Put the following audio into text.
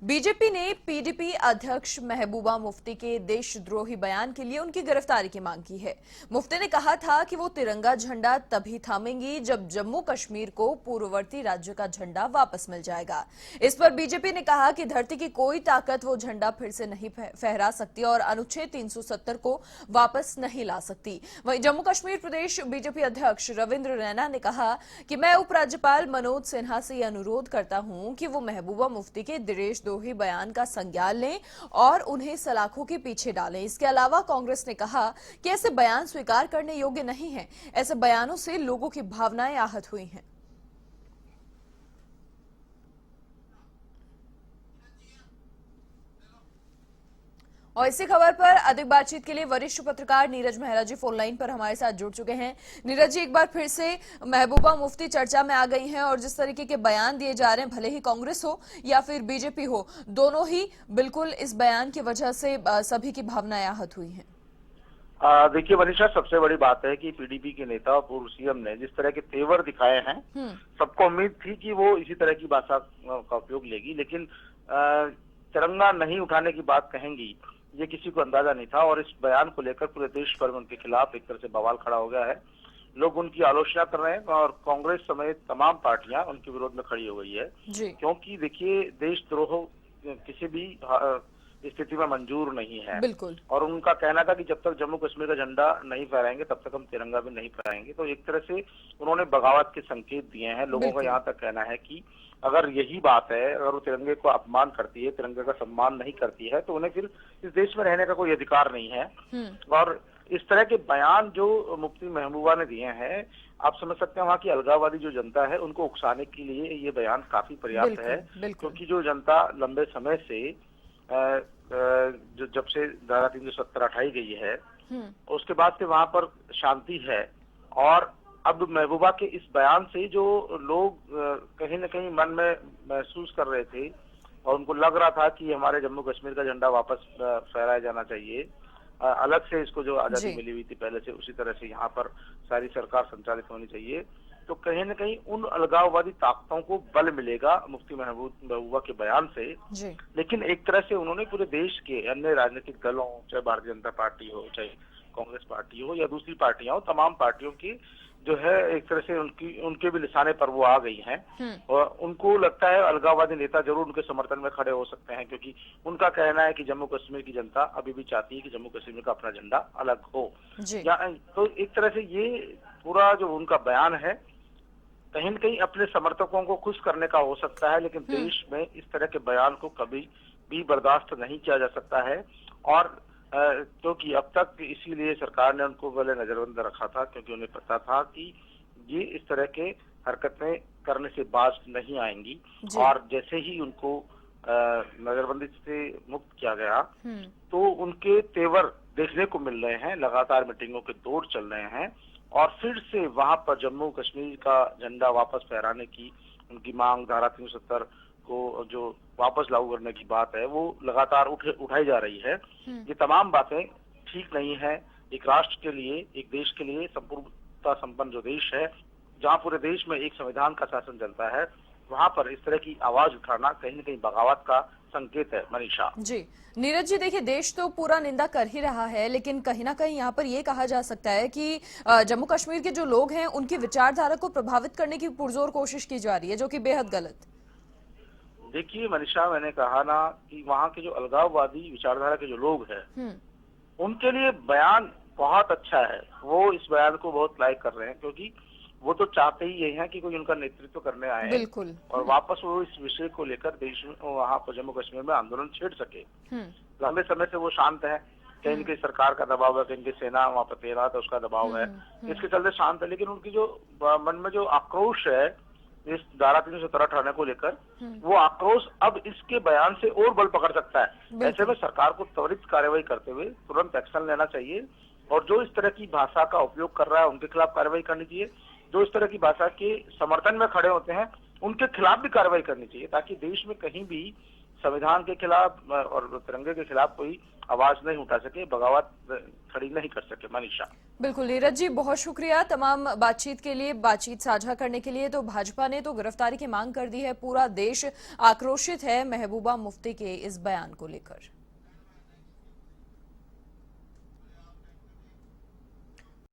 BJP ने PDP अध्यक्ष महबूबा मुफ्ती के देशद्रोही बयान के लिए उनकी गिरफ्तारी की मांग की है। मुफ्ती ने कहा था कि वो तिरंगा झंडा तभी थामेंगी जब जम्मू कश्मीर को पूर्ववर्ती राज्य का झंडा वापस मिल जाएगा। इस पर बीजेपी ने कहा कि धरती की कोई ताकत वो झंडा फिर से नहीं फहरा सकती और अनुच्छेद 370 को वापस नहीं ला सकती। वहीं जम्मू कश्मीर प्रदेश बीजेपी अध्यक्ष रविंद्र रैना ने कहा कि मैं उपराज्यपाल मनोज सिन्हा से यह अनुरोध करता हूं कि वो महबूबा मुफ्ती के देशद्रोही बयान का संज्ञान लें और उन्हें सलाखों के पीछे डालें। इसके अलावा कांग्रेस ने कहा कि ऐसे बयान स्वीकार करने योग्य नहीं है। ऐसे बयानों से लोगों की भावनाएं आहत हुई हैं। और इसी खबर पर अधिक बातचीत के लिए वरिष्ठ पत्रकार नीरज मेहरा जी फोन लाइन पर हमारे साथ जुड़ चुके हैं। नीरज जी, एक बार फिर से महबूबा मुफ्ती चर्चा में आ गई हैं और जिस तरीके के बयान दिए जा रहे हैं, भले ही कांग्रेस हो या फिर बीजेपी हो, दोनों ही बिल्कुल इस बयान की वजह से सभी की भावनाएं आहत हुई हैं। देखिए मनीषा, सबसे बड़ी बात है कि पीडीपी के नेता और पूर्व सीएम ने जिस तरह के तेवर दिखाए हैं, सबको उम्मीद थी कि वो इसी तरह की भाषा का उपयोग लेगी, लेकिन तिरंगा नहीं उठाने की बात कहेंगी, ये किसी को अंदाजा नहीं था। और इस बयान को लेकर पूरे देश भर में उनके खिलाफ एक तरह से बवाल खड़ा हो गया है। लोग उनकी आलोचना कर रहे हैं और कांग्रेस समेत तमाम पार्टियां उनके विरोध में खड़ी हो गई है, क्योंकि देखिए देशद्रोह किसी भी स्थिति में मंजूर नहीं है। बिल्कुल। और उनका कहना था कि जब तक जम्मू कश्मीर का झंडा नहीं फहराएंगे तब तक हम तिरंगा भी नहीं फहराएंगे। तो एक तरह से उन्होंने बगावत के संकेत दिए हैं। लोगों का यहाँ तक कहना है कि अगर यही बात है, अगर वो तिरंगे को अपमान करती है, तिरंगे का सम्मान नहीं करती है, तो उन्हें फिर इस देश में रहने का कोई अधिकार नहीं है। और इस तरह के बयान जो मुफ्ती महबूबा ने दिए हैं, आप समझ सकते हैं वहाँ की अलगाववादी जो जनता है उनको उकसाने के लिए ये बयान काफी पर्याप्त है। क्योंकि जो जनता लंबे समय से जो जब से धारा 370 हटाई गई है, उसके बाद से वहां पर शांति है। और अब महबूबा के इस बयान से जो लोग कहीं न कहीं मन में महसूस कर रहे थे और उनको लग रहा था कि हमारे जम्मू कश्मीर का झंडा वापस फहराया जाना चाहिए, अलग से इसको जो आजादी मिली हुई थी पहले से, उसी तरह से यहाँ पर सारी सरकार संचालित होनी चाहिए, तो कहीं न कहीं उन अलगाववादी ताकतों को बल मिलेगा मुफ्ती महबूबा के बयान से। लेकिन एक तरह से उन्होंने पूरे देश के अन्य राजनीतिक दलों, चाहे भारतीय जनता पार्टी हो, चाहे कांग्रेस पार्टी हो या दूसरी पार्टियां हो, तमाम पार्टियों की जो है एक तरह से उनके भी निशाने पर वो आ गई हैं। और उनको लगता है अलगाववादी नेता जरूर उनके समर्थन में खड़े हो सकते हैं, क्योंकि उनका कहना है कि जम्मू कश्मीर की जनता अभी भी चाहती है कि जम्मू कश्मीर का अपना झंडा अलग हो। तो एक तरह से ये पूरा जो उनका बयान है कहीं न कहीं अपने समर्थकों को खुश करने का हो सकता है, लेकिन देश में इस तरह के बयान को कभी भी बर्दाश्त नहीं किया जा सकता है। और क्योंकि अब तक इसीलिए सरकार ने उनको पहले नजरबंद रखा था, क्योंकि उन्हें पता था कि ये इस तरह के हरकतें करने से बाज नहीं आएंगी। और जैसे ही उनको नजरबंदी से मुक्त किया गया तो उनके तेवर देखने को मिल रहे हैं, लगातार मीटिंगों के दौर चल रहे हैं और फिर से वहां पर जम्मू कश्मीर का झंडा वापस फहराने की उनकी मांग, धारा 370 को जो वापस लागू करने की बात है, वो लगातार उठाई जा रही है। ये तमाम बातें ठीक नहीं है एक राष्ट्र के लिए, एक देश के लिए, संपूर्णता संपन्न जो देश है, जहाँ पूरे देश में एक संविधान का शासन चलता है, वहां पर इस तरह की आवाज उठाना कहीं न कहीं बगावत का संकेत है। मनीषा जी, नीरज जी, देखिए देश तो पूरा निंदा कर ही रहा है, लेकिन कहीं ना कहीं यहाँ पर ये कहा जा सकता है कि जम्मू कश्मीर के जो लोग हैं उनकी विचारधारा को प्रभावित करने की पुरजोर कोशिश की जा रही है, जो कि बेहद गलत। देखिए मनीषा, मैंने कहा ना कि वहाँ के जो अलगाववादी विचारधारा के जो लोग हैं उनके लिए बयान बहुत अच्छा है। वो इस बयान को बहुत लाइक कर रहे हैं, क्योंकि वो तो चाहते ही यही है कि कोई उनका नेतृत्व करने आए बिल्कुल। और वापस वो इस विषय को लेकर देश में, वहाँ पर जम्मू कश्मीर में आंदोलन छेड़ सके। लंबे समय से वो शांत है, कहीं न कहीं सरकार का दबाव है, कहीं सेना वहाँ पर तैनात है, उसका दबाव है, इसके चलते शांत है। लेकिन उनकी जो मन में जो आक्रोश है इस धारा 370 हटाने को लेकर, वो आक्रोश अब इसके बयान से और बल पकड़ सकता है। ऐसे में सरकार को त्वरित कार्रवाई करते हुए तुरंत एक्शन लेना चाहिए और जो इस तरह की भाषा का उपयोग कर रहा है उनके खिलाफ कार्रवाई करनी चाहिए। जो इस तरह की भाषा के समर्थन में खड़े होते हैं उनके खिलाफ भी कार्रवाई करनी चाहिए, ताकि देश में कहीं भी संविधान के खिलाफ और तिरंगे के खिलाफ कोई आवाज नहीं उठा सके, बगावत खड़ी नहीं कर सके। मनीषा। बिल्कुल नीरज जी, बहुत शुक्रिया तमाम बातचीत के लिए, बातचीत साझा करने के लिए। तो भाजपा ने तो गिरफ्तारी की मांग कर दी है, पूरा देश आक्रोशित है महबूबा मुफ्ती के इस बयान को लेकर।